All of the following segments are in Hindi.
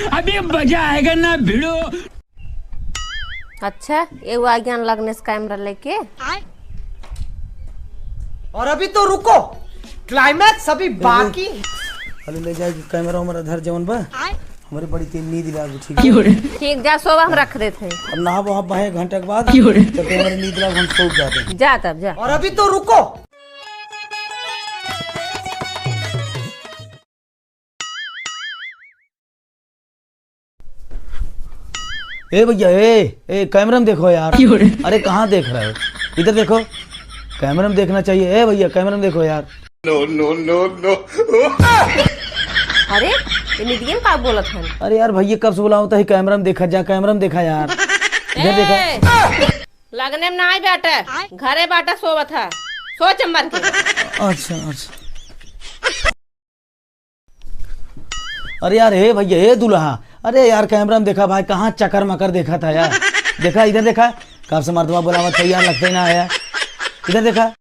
अभी मजा आएगा ना भिड़ो। अच्छा ये आ गया लगने से कैमरा लेके। और अभी तो रुको, क्लाइमैक्स अभी बाकी। अरे ले जाए कैमरा हमारा धर जवन बा, हमारी बड़ी तेज नींद लाग। ठीक जा सो हम रख देते हैं। अब नहा वहा बहे घंटे के बाद तो हमारी नींद लाग, हम सो जाते हैं। जा तब जा। और अभी तो रुको। ए भैया ए कैमरा में देखो यार। अरे कहाँ देख रहे हो, इधर देखो, कैमरा में देखना चाहिए। ए भैया कैमरा में देखो यार। No no no no. अरे ये निधिया का बोला था। अरे यार भैया कब से बोला होता है कैमरा में देखा, जा कैमरा में देखा यार। इधर देखा। लगने में ना आई बेटा, घरे बाटा सोवा था, सो चंबर के। अच्छा अच्छा। अरे यार हे भैया हे दूल्हा, अरे यार कैमरा में देखा भाई, कहाँ चक्कर मकर देखा था यार। देखा इधर देखा, कब से मर्दवा बोला हुआ था यार, लगता ही ना आया। इधर देखा।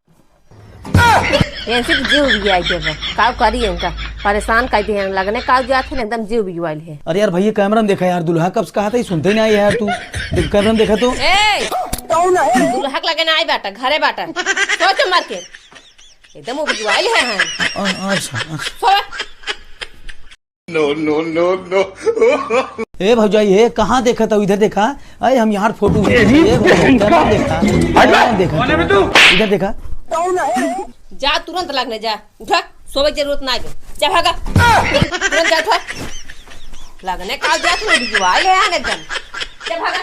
ऐसे तो जीव भी आई के काव करी इनका परेशान कर दिए लगने काव जाते हैं एकदम जीव भी वाली है। अरे यार भैया कैमरा में देखा यार, दूल्हा कब से कहा था, ये सुनते ही नहीं यार। तू कैमरा में देखा तो दूल्हा लगे ना आई बाटा, घरे बाटा सो चंबर के एकदम उबजुआइल है। अच्छा अच्छा। So no no no no. ए भौजाई ये कहाँ देखा था, इधर देखा। अरे हम यहाँ फोटो देखा, इधर देखा। जा तुरंत लगने जा, उठा, सोवे की जरूरत ना है, जा भागा तुरंत जा। उठा लगने का जा, तू उबजुआइल है एकदम, जा भागा।